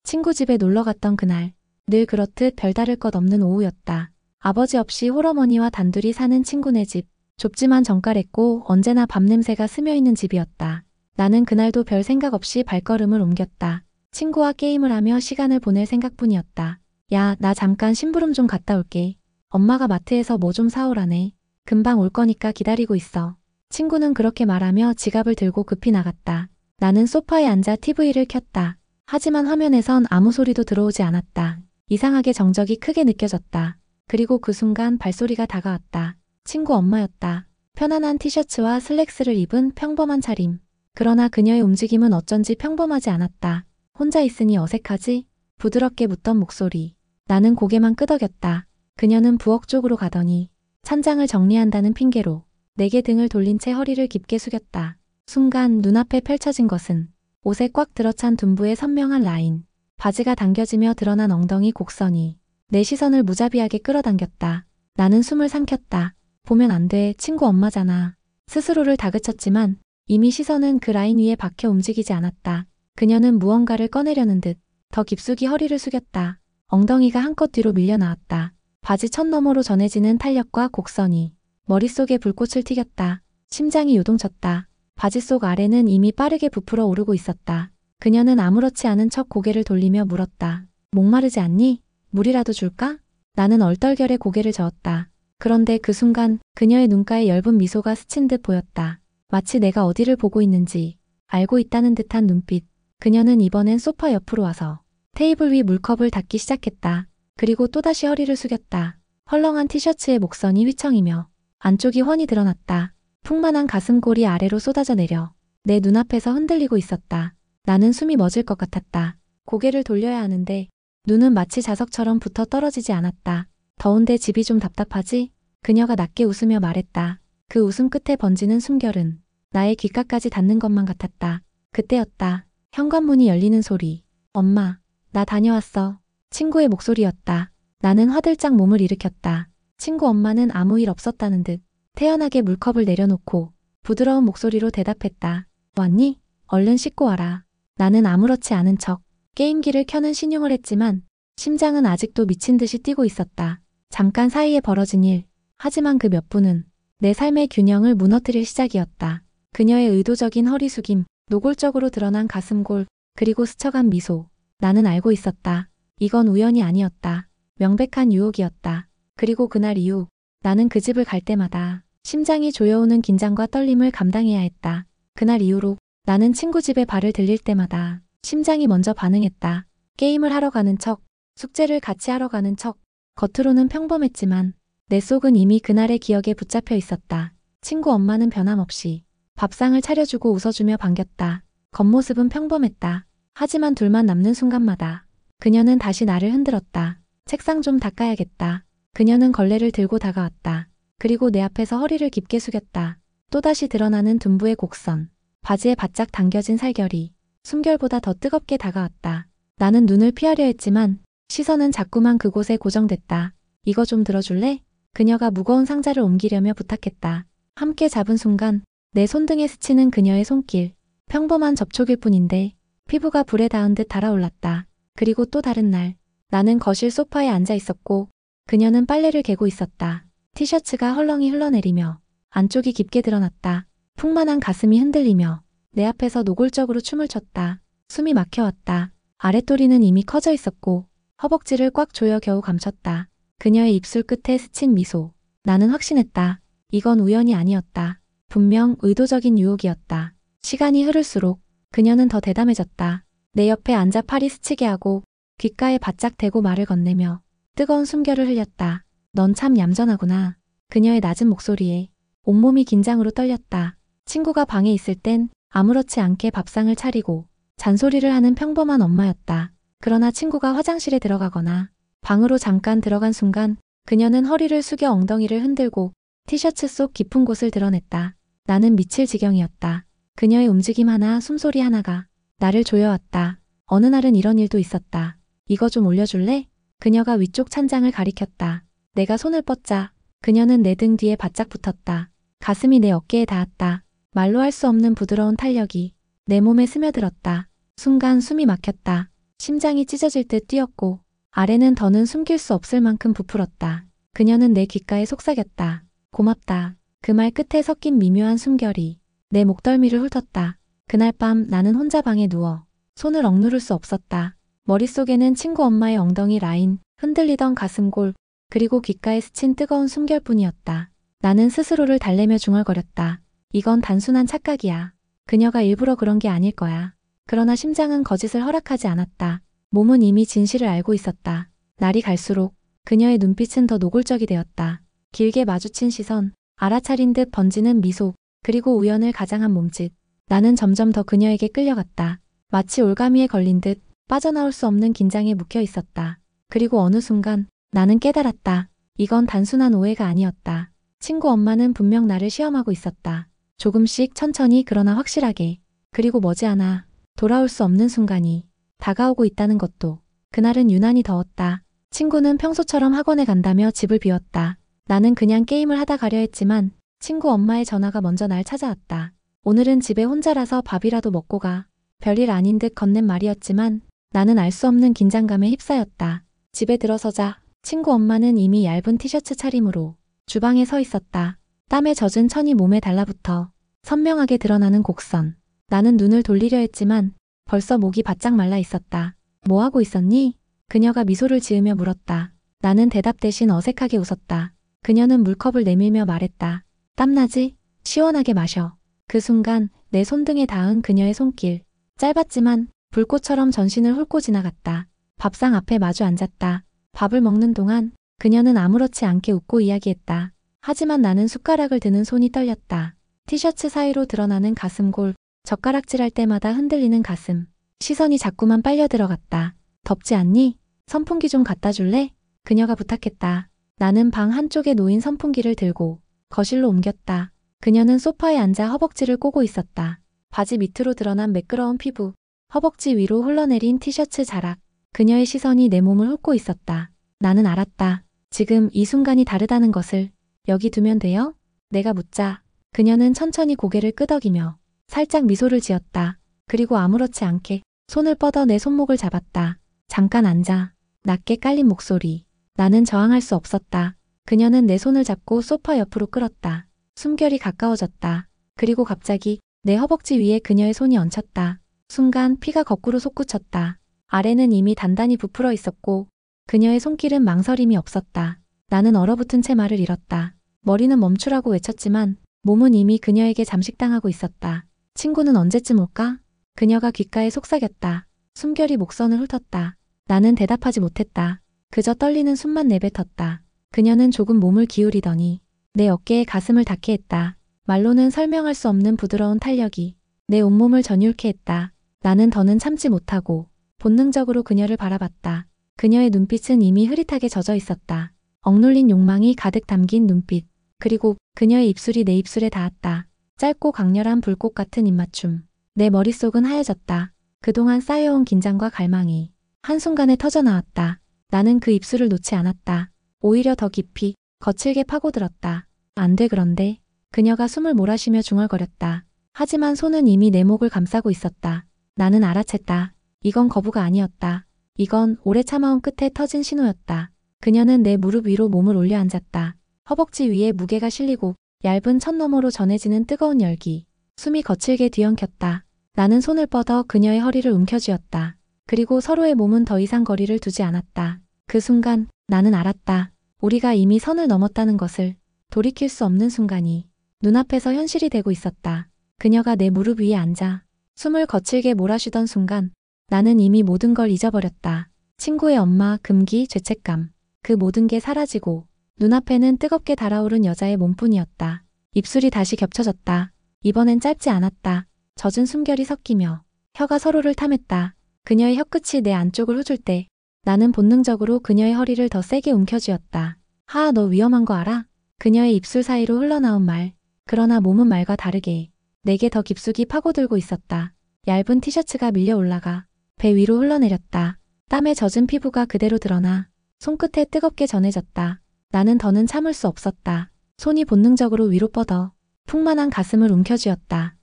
친구 집에 놀러 갔던 그날. 늘 그렇듯 별다를 것 없는 오후였다. 아버지 없이 홀어머니와 단둘이 사는 친구네 집. 좁지만 정갈했고 언제나 밥 냄새가 스며있는 집이었다. 나는 그날도 별 생각 없이 발걸음을 옮겼다. 친구와 게임을 하며 시간을 보낼 생각뿐이었다. 야, 나 잠깐 심부름 좀 갔다 올게. 엄마가 마트에서 뭐 좀 사오라네. 금방 올 거니까 기다리고 있어. 친구는 그렇게 말하며 지갑을 들고 급히 나갔다. 나는 소파에 앉아 TV를 켰다. 하지만 화면에선 아무 소리도 들어오지 않았다. 이상하게 정적이 크게 느껴졌다. 그리고 그 순간 발소리가 다가왔다. 친구 엄마였다. 편안한 티셔츠와 슬랙스를 입은 평범한 차림. 그러나 그녀의 움직임은 어쩐지 평범하지 않았다. 혼자 있으니 어색하지? 부드럽게 묻던 목소리. 나는 고개만 끄덕였다. 그녀는 부엌 쪽으로 가더니 찬장을 정리한다는 핑계로 내게 등을 돌린 채 허리를 깊게 숙였다. 순간 눈앞에 펼쳐진 것은 옷에 꽉 들어찬 둔부의 선명한 라인, 바지가 당겨지며 드러난 엉덩이 곡선이 내 시선을 무자비하게 끌어당겼다. 나는 숨을 삼켰다. 보면 안 돼, 친구 엄마잖아. 스스로를 다그쳤지만 이미 시선은 그 라인 위에 박혀 움직이지 않았다. 그녀는 무언가를 꺼내려는 듯 더 깊숙이 허리를 숙였다. 엉덩이가 한껏 뒤로 밀려 나왔다. 바지 첫 너머로 전해지는 탄력과 곡선이 머릿속에 불꽃을 튀겼다. 심장이 요동쳤다. 바지 속 아래는 이미 빠르게 부풀어 오르고 있었다. 그녀는 아무렇지 않은 척 고개를 돌리며 물었다. 목마르지 않니? 물이라도 줄까? 나는 얼떨결에 고개를 저었다. 그런데 그 순간 그녀의 눈가에 엷은 미소가 스친 듯 보였다. 마치 내가 어디를 보고 있는지 알고 있다는 듯한 눈빛. 그녀는 이번엔 소파 옆으로 와서 테이블 위 물컵을 닦기 시작했다. 그리고 또다시 허리를 숙였다. 헐렁한 티셔츠의 목선이 휘청이며 안쪽이 훤히 드러났다. 풍만한 가슴골이 아래로 쏟아져 내려 내 눈앞에서 흔들리고 있었다. 나는 숨이 멎을 것 같았다. 고개를 돌려야 하는데 눈은 마치 자석처럼 붙어 떨어지지 않았다. 더운데 집이 좀 답답하지? 그녀가 낮게 웃으며 말했다. 그 웃음 끝에 번지는 숨결은 나의 귓가까지 닿는 것만 같았다. 그때였다. 현관문이 열리는 소리. 엄마, 나 다녀왔어. 친구의 목소리였다. 나는 화들짝 몸을 일으켰다. 친구 엄마는 아무 일 없었다는 듯 태연하게 물컵을 내려놓고 부드러운 목소리로 대답했다. 왔니? 얼른 씻고 와라. 나는 아무렇지 않은 척 게임기를 켜는 신용을 했지만 심장은 아직도 미친 듯이 뛰고 있었다. 잠깐 사이에 벌어진 일. 하지만 그 몇 분은 내 삶의 균형을 무너뜨릴 시작이었다. 그녀의 의도적인 허리 숙임, 노골적으로 드러난 가슴골, 그리고 스쳐간 미소. 나는 알고 있었다. 이건 우연이 아니었다. 명백한 유혹이었다. 그리고 그날 이후 나는 그 집을 갈 때마다 심장이 조여오는 긴장과 떨림을 감당해야 했다. 그날 이후로 나는 친구 집에 발을 들릴 때마다 심장이 먼저 반응했다. 게임을 하러 가는 척, 숙제를 같이 하러 가는 척. 겉으로는 평범했지만 내 속은 이미 그날의 기억에 붙잡혀 있었다. 친구 엄마는 변함없이 밥상을 차려주고 웃어주며 반겼다. 겉모습은 평범했다. 하지만 둘만 남는 순간마다 그녀는 다시 나를 흔들었다. 책상 좀 닦아야겠다. 그녀는 걸레를 들고 다가왔다. 그리고 내 앞에서 허리를 깊게 숙였다. 또다시 드러나는 둔부의 곡선, 바지에 바짝 당겨진 살결이 숨결보다 더 뜨겁게 다가왔다. 나는 눈을 피하려 했지만 시선은 자꾸만 그곳에 고정됐다. 이거 좀 들어줄래? 그녀가 무거운 상자를 옮기려며 부탁했다. 함께 잡은 순간 내 손등에 스치는 그녀의 손길. 평범한 접촉일 뿐인데 피부가 불에 닿은 듯 달아올랐다. 그리고 또 다른 날, 나는 거실 소파에 앉아 있었고 그녀는 빨래를 개고 있었다. 티셔츠가 헐렁이 흘러내리며 안쪽이 깊게 드러났다. 풍만한 가슴이 흔들리며 내 앞에서 노골적으로 춤을 췄다. 숨이 막혀왔다. 아랫도리는 이미 커져 있었고 허벅지를 꽉 조여 겨우 감췄다. 그녀의 입술 끝에 스친 미소. 나는 확신했다. 이건 우연이 아니었다. 분명 의도적인 유혹이었다. 시간이 흐를수록 그녀는 더 대담해졌다. 내 옆에 앉아 팔이 스치게 하고 귓가에 바짝 대고 말을 건네며 뜨거운 숨결을 흘렸다. 넌 참 얌전하구나. 그녀의 낮은 목소리에 온몸이 긴장으로 떨렸다. 친구가 방에 있을 땐 아무렇지 않게 밥상을 차리고 잔소리를 하는 평범한 엄마였다. 그러나 친구가 화장실에 들어가거나 방으로 잠깐 들어간 순간 그녀는 허리를 숙여 엉덩이를 흔들고 티셔츠 속 깊은 곳을 드러냈다. 나는 미칠 지경이었다. 그녀의 움직임 하나, 숨소리 하나가 나를 조여왔다. 어느 날은 이런 일도 있었다. 이거 좀 올려줄래? 그녀가 위쪽 찬장을 가리켰다. 내가 손을 뻗자 그녀는 내 등 뒤에 바짝 붙었다. 가슴이 내 어깨에 닿았다. 말로 할 수 없는 부드러운 탄력이 내 몸에 스며들었다. 순간 숨이 막혔다. 심장이 찢어질 듯 뛰었고 아래는 더는 숨길 수 없을 만큼 부풀었다. 그녀는 내 귓가에 속삭였다. 고맙다. 그 말 끝에 섞인 미묘한 숨결이 내 목덜미를 훑었다. 그날 밤 나는 혼자 방에 누워 손을 억누를 수 없었다. 머릿속에는 친구 엄마의 엉덩이 라인, 흔들리던 가슴골, 그리고 귓가에 스친 뜨거운 숨결뿐이었다. 나는 스스로를 달래며 중얼거렸다. 이건 단순한 착각이야. 그녀가 일부러 그런 게 아닐 거야. 그러나 심장은 거짓을 허락하지 않았다. 몸은 이미 진실을 알고 있었다. 날이 갈수록 그녀의 눈빛은 더 노골적이 되었다. 길게 마주친 시선, 알아차린 듯 번지는 미소, 그리고 우연을 가장한 몸짓. 나는 점점 더 그녀에게 끌려갔다. 마치 올가미에 걸린 듯 빠져나올 수 없는 긴장에 묵혀 있었다. 그리고 어느 순간 나는 깨달았다. 이건 단순한 오해가 아니었다. 친구 엄마는 분명 나를 시험하고 있었다. 조금씩 천천히 그러나 확실하게. 그리고 머지않아 돌아올 수 없는 순간이 다가오고 있다는 것도. 그날은 유난히 더웠다. 친구는 평소처럼 학원에 간다며 집을 비웠다. 나는 그냥 게임을 하다 가려 했지만 친구 엄마의 전화가 먼저 날 찾아왔다. 오늘은 집에 혼자라서 밥이라도 먹고 가. 별일 아닌 듯 건넨 말이었지만 나는 알 수 없는 긴장감에 휩싸였다. 집에 들어서자 친구 엄마는 이미 얇은 티셔츠 차림으로 주방에 서 있었다. 땀에 젖은 천이 몸에 달라붙어 선명하게 드러나는 곡선. 나는 눈을 돌리려 했지만 벌써 목이 바짝 말라 있었다. 뭐 하고 있었니? 그녀가 미소를 지으며 물었다. 나는 대답 대신 어색하게 웃었다. 그녀는 물컵을 내밀며 말했다. 땀나지? 시원하게 마셔. 그 순간 내 손등에 닿은 그녀의 손길. 짧았지만 불꽃처럼 전신을 훑고 지나갔다. 밥상 앞에 마주 앉았다. 밥을 먹는 동안 그녀는 아무렇지 않게 웃고 이야기했다. 하지만 나는 숟가락을 드는 손이 떨렸다. 티셔츠 사이로 드러나는 가슴골, 젓가락질할 때마다 흔들리는 가슴. 시선이 자꾸만 빨려 들어갔다. 덥지 않니? 선풍기 좀 갖다 줄래? 그녀가 부탁했다. 나는 방 한쪽에 놓인 선풍기를 들고 거실로 옮겼다. 그녀는 소파에 앉아 허벅지를 꼬고 있었다. 바지 밑으로 드러난 매끄러운 피부, 허벅지 위로 흘러내린 티셔츠 자락. 그녀의 시선이 내 몸을 훑고 있었다. 나는 알았다. 지금 이 순간이 다르다는 것을. 여기 두면 돼요? 내가 묻자. 그녀는 천천히 고개를 끄덕이며 살짝 미소를 지었다. 그리고 아무렇지 않게 손을 뻗어 내 손목을 잡았다. 잠깐 앉아. 낮게 깔린 목소리. 나는 저항할 수 없었다. 그녀는 내 손을 잡고 소파 옆으로 끌었다. 숨결이 가까워졌다. 그리고 갑자기 내 허벅지 위에 그녀의 손이 얹혔다. 순간 피가 거꾸로 솟구쳤다. 아래는 이미 단단히 부풀어 있었고 그녀의 손길은 망설임이 없었다. 나는 얼어붙은 채 말을 잃었다. 머리는 멈추라고 외쳤지만 몸은 이미 그녀에게 잠식당하고 있었다. 친구는 언제쯤 올까? 그녀가 귓가에 속삭였다. 숨결이 목선을 훑었다. 나는 대답하지 못했다. 그저 떨리는 숨만 내뱉었다. 그녀는 조금 몸을 기울이더니 내 어깨에 가슴을 닿게 했다. 말로는 설명할 수 없는 부드러운 탄력이 내 온몸을 전율케 했다. 나는 더는 참지 못하고 본능적으로 그녀를 바라봤다. 그녀의 눈빛은 이미 흐릿하게 젖어 있었다. 억눌린 욕망이 가득 담긴 눈빛. 그리고 그녀의 입술이 내 입술에 닿았다. 짧고 강렬한 불꽃 같은 입맞춤. 내 머릿속은 하얘졌다. 그동안 쌓여온 긴장과 갈망이 한순간에 터져나왔다. 나는 그 입술을 놓지 않았다. 오히려 더 깊이, 거칠게 파고들었다. 안 돼 그런데. 그녀가 숨을 몰아쉬며 중얼거렸다. 하지만 손은 이미 내 목을 감싸고 있었다. 나는 알아챘다. 이건 거부가 아니었다. 이건 오래 참아온 끝에 터진 신호였다. 그녀는 내 무릎 위로 몸을 올려 앉았다. 허벅지 위에 무게가 실리고 얇은 천 너머로 전해지는 뜨거운 열기. 숨이 거칠게 뒤엉켰다. 나는 손을 뻗어 그녀의 허리를 움켜쥐었다. 그리고 서로의 몸은 더 이상 거리를 두지 않았다. 그 순간 나는 알았다. 우리가 이미 선을 넘었다는 것을. 돌이킬 수 없는 순간이 눈앞에서 현실이 되고 있었다. 그녀가 내 무릎 위에 앉아 숨을 거칠게 몰아쉬던 순간 나는 이미 모든 걸 잊어버렸다. 친구의 엄마, 금기, 죄책감. 그 모든 게 사라지고 눈앞에는 뜨겁게 달아오른 여자의 몸뿐이었다. 입술이 다시 겹쳐졌다. 이번엔 짧지 않았다. 젖은 숨결이 섞이며 혀가 서로를 탐했다. 그녀의 혀끝이 내 안쪽을 후줄 때 나는 본능적으로 그녀의 허리를 더 세게 움켜쥐었다. 하하, 너 위험한 거 알아? 그녀의 입술 사이로 흘러나온 말. 그러나 몸은 말과 다르게 내게 더 깊숙이 파고들고 있었다. 얇은 티셔츠가 밀려 올라가 배 위로 흘러내렸다. 땀에 젖은 피부가 그대로 드러나 손끝에 뜨겁게 전해졌다. 나는 더는 참을 수 없었다. 손이 본능적으로 위로 뻗어 풍만한 가슴을 움켜쥐었다.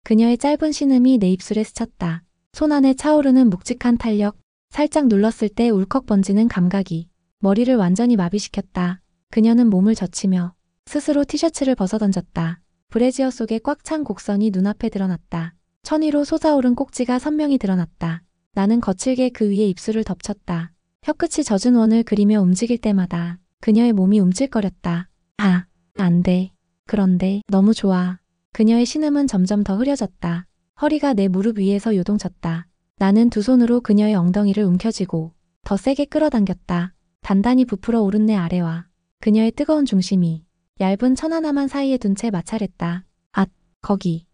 그녀의 짧은 신음이 내 입술에 스쳤다. 손 안에 차오르는 묵직한 탄력, 살짝 눌렀을 때 울컥 번지는 감각이 머리를 완전히 마비시켰다. 그녀는 몸을 젖히며 스스로 티셔츠를 벗어던졌다. 브래지어 속에 꽉 찬 곡선이 눈앞에 드러났다. 천위로 솟아오른 꼭지가 선명히 드러났다. 나는 거칠게 그 위에 입술을 덮쳤다. 혀끝이 젖은 원을 그리며 움직일 때마다 그녀의 몸이 움찔거렸다. 아, 안 돼. 그런데 너무 좋아. 그녀의 신음은 점점 더 흐려졌다. 허리가 내 무릎 위에서 요동쳤다. 나는 두 손으로 그녀의 엉덩이를 움켜쥐고 더 세게 끌어당겼다. 단단히 부풀어 오른 내 아래와 그녀의 뜨거운 중심이 얇은 천 하나만 사이에 둔 채 마찰했다. 앗, 거기.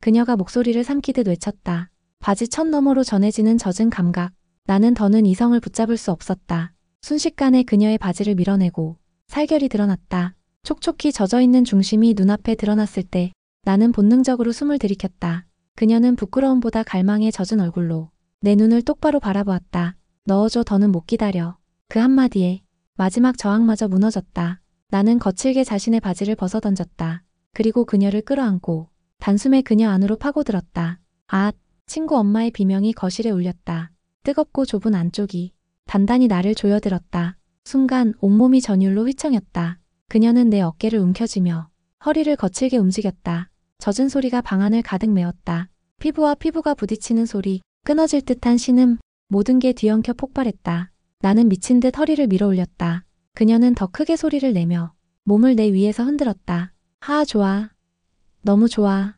그녀가 목소리를 삼키듯 외쳤다. 바지 천 너머로 전해지는 젖은 감각. 나는 더는 이성을 붙잡을 수 없었다. 순식간에 그녀의 바지를 밀어내고 살결이 드러났다. 촉촉히 젖어있는 중심이 눈앞에 드러났을 때 나는 본능적으로 숨을 들이켰다. 그녀는 부끄러움보다 갈망에 젖은 얼굴로 내 눈을 똑바로 바라보았다. 넣어줘, 더는 못 기다려. 그 한마디에 마지막 저항마저 무너졌다. 나는 거칠게 자신의 바지를 벗어던졌다. 그리고 그녀를 끌어안고 단숨에 그녀 안으로 파고들었다. 아, 친구 엄마의 비명이 거실에 울렸다. 뜨겁고 좁은 안쪽이 단단히 나를 조여들었다. 순간 온몸이 전율로 휘청였다. 그녀는 내 어깨를 움켜쥐며 허리를 거칠게 움직였다. 젖은 소리가 방 안을 가득 메웠다. 피부와 피부가 부딪히는 소리, 끊어질 듯한 신음, 모든 게 뒤엉켜 폭발했다. 나는 미친 듯 허리를 밀어 올렸다. 그녀는 더 크게 소리를 내며 몸을 내 위에서 흔들었다. 하, 좋아. 너무 좋아.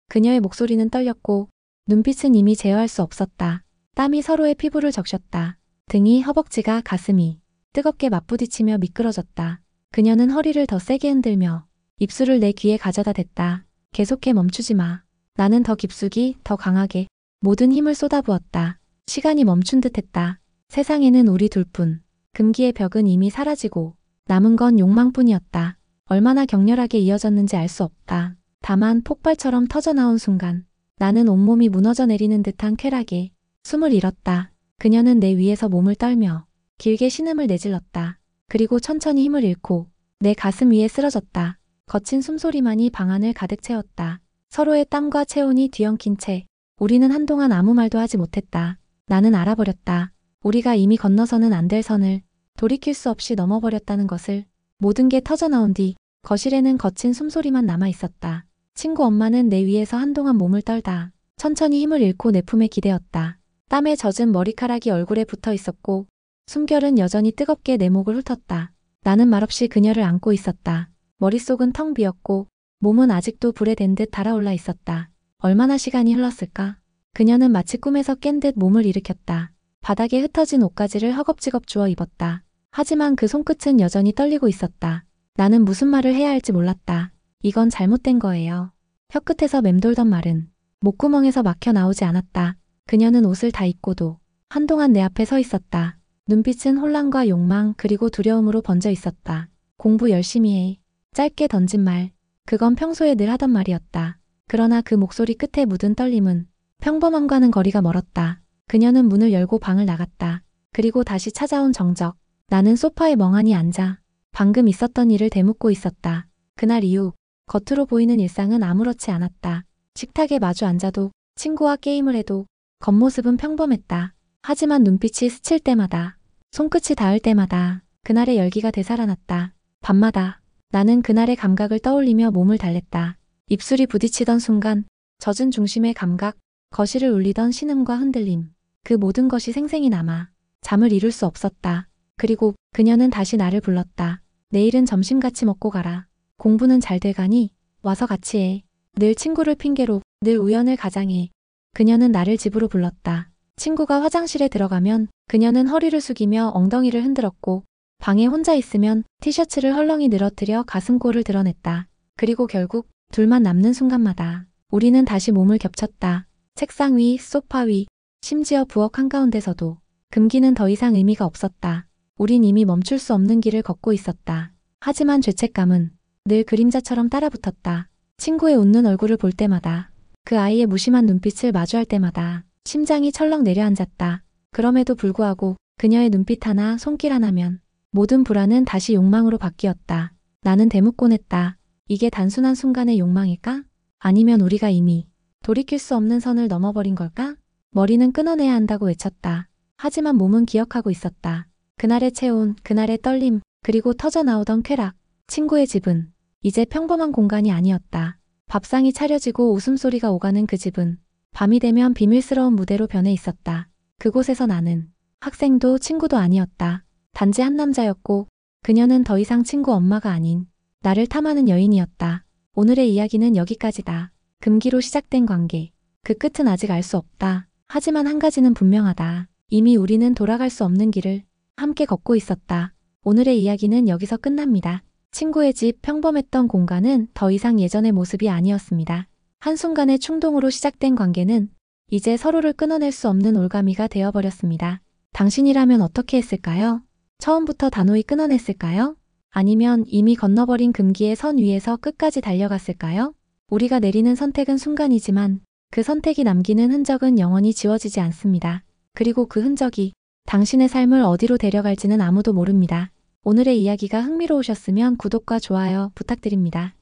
그녀의 목소리는 떨렸고 눈빛은 이미 제어할 수 없었다. 땀이 서로의 피부를 적셨다. 등이, 허벅지가, 가슴이 뜨겁게 맞부딪히며 미끄러졌다. 그녀는 허리를 더 세게 흔들며 입술을 내 귀에 가져다 댔다. 계속해, 멈추지 마. 나는 더 깊숙이, 더 강하게 모든 힘을 쏟아부었다. 시간이 멈춘 듯 했다. 세상에는 우리 둘뿐. 금기의 벽은 이미 사라지고 남은 건 욕망뿐이었다. 얼마나 격렬하게 이어졌는지 알 수 없다. 다만 폭발처럼 터져나온 순간 나는 온몸이 무너져 내리는 듯한 쾌락에 숨을 잃었다. 그녀는 내 위에서 몸을 떨며 길게 신음을 내질렀다. 그리고 천천히 힘을 잃고 내 가슴 위에 쓰러졌다. 거친 숨소리만이 방 안을 가득 채웠다. 서로의 땀과 체온이 뒤엉킨 채 우리는 한동안 아무 말도 하지 못했다. 나는 알아버렸다. 우리가 이미 건너서는 안 될 선을 돌이킬 수 없이 넘어버렸다는 것을. 모든 게 터져나온 뒤 거실에는 거친 숨소리만 남아 있었다. 친구 엄마는 내 위에서 한동안 몸을 떨다 천천히 힘을 잃고 내 품에 기대었다. 땀에 젖은 머리카락이 얼굴에 붙어 있었고 숨결은 여전히 뜨겁게 내 목을 훑었다. 나는 말없이 그녀를 안고 있었다. 머릿속은 텅 비었고 몸은 아직도 불에 댄 듯 달아올라 있었다. 얼마나 시간이 흘렀을까? 그녀는 마치 꿈에서 깬 듯 몸을 일으켰다. 바닥에 흩어진 옷가지를 허겁지겁 주워 입었다. 하지만 그 손끝은 여전히 떨리고 있었다. 나는 무슨 말을 해야 할지 몰랐다. 이건 잘못된 거예요. 혀끝에서 맴돌던 말은 목구멍에서 막혀 나오지 않았다. 그녀는 옷을 다 입고도 한동안 내 앞에 서 있었다. 눈빛은 혼란과 욕망 그리고 두려움으로 번져 있었다. 공부 열심히 해. 짧게 던진 말. 그건 평소에 늘 하던 말이었다. 그러나 그 목소리 끝에 묻은 떨림은 평범함과는 거리가 멀었다. 그녀는 문을 열고 방을 나갔다. 그리고 다시 찾아온 정적. 나는 소파에 멍하니 앉아 방금 있었던 일을 되묻고 있었다. 그날 이후 겉으로 보이는 일상은 아무렇지 않았다. 식탁에 마주 앉아도 친구와 게임을 해도 겉모습은 평범했다. 하지만 눈빛이 스칠 때마다 손끝이 닿을 때마다 그날의 열기가 되살아났다. 밤마다 나는 그날의 감각을 떠올리며 몸을 달랬다. 입술이 부딪히던 순간 젖은 중심의 감각, 거실을 울리던 신음과 흔들림. 그 모든 것이 생생히 남아 잠을 이룰 수 없었다. 그리고 그녀는 다시 나를 불렀다. 내일은 점심 같이 먹고 가라. 공부는 잘 돼가니? 와서 같이 해. 늘 친구를 핑계로, 늘 우연을 가장해. 그녀는 나를 집으로 불렀다. 친구가 화장실에 들어가면 그녀는 허리를 숙이며 엉덩이를 흔들었고 방에 혼자 있으면 티셔츠를 헐렁이 늘어뜨려 가슴골을 드러냈다. 그리고 결국 둘만 남는 순간마다 우리는 다시 몸을 겹쳤다. 책상 위, 소파 위, 심지어 부엌 한가운데서도 금기는 더 이상 의미가 없었다. 우린 이미 멈출 수 없는 길을 걷고 있었다. 하지만 죄책감은 늘 그림자처럼 따라붙었다. 친구의 웃는 얼굴을 볼 때마다, 그 아이의 무심한 눈빛을 마주할 때마다 심장이 철렁 내려앉았다. 그럼에도 불구하고 그녀의 눈빛 하나, 손길 하나면 모든 불안은 다시 욕망으로 바뀌었다. 나는 되묻곤 했다. 이게 단순한 순간의 욕망일까? 아니면 우리가 이미 돌이킬 수 없는 선을 넘어버린 걸까? 머리는 끊어내야 한다고 외쳤다. 하지만 몸은 기억하고 있었다. 그날의 체온, 그날의 떨림, 그리고 터져나오던 쾌락. 친구의 집은 이제 평범한 공간이 아니었다. 밥상이 차려지고 웃음소리가 오가는 그 집은 밤이 되면 비밀스러운 무대로 변해 있었다. 그곳에서 나는 학생도 친구도 아니었다. 단지 한 남자였고 그녀는 더 이상 친구 엄마가 아닌 나를 탐하는 여인이었다. 오늘의 이야기는 여기까지다. 금기로 시작된 관계. 그 끝은 아직 알 수 없다. 하지만 한 가지는 분명하다. 이미 우리는 돌아갈 수 없는 길을 함께 걷고 있었다. 오늘의 이야기는 여기서 끝납니다. 친구의 집 평범했던 공간은 더 이상 예전의 모습이 아니었습니다. 한순간의 충동으로 시작된 관계는 이제 서로를 끊어낼 수 없는 올가미가 되어버렸습니다. 당신이라면 어떻게 했을까요? 처음부터 단호히 끊어냈을까요? 아니면 이미 건너버린 금기의 선 위에서 끝까지 달려갔을까요? 우리가 내리는 선택은 순간이지만 그 선택이 남기는 흔적은 영원히 지워지지 않습니다. 그리고 그 흔적이 당신의 삶을 어디로 데려갈지는 아무도 모릅니다. 오늘의 이야기가 흥미로우셨으면 구독과 좋아요 부탁드립니다.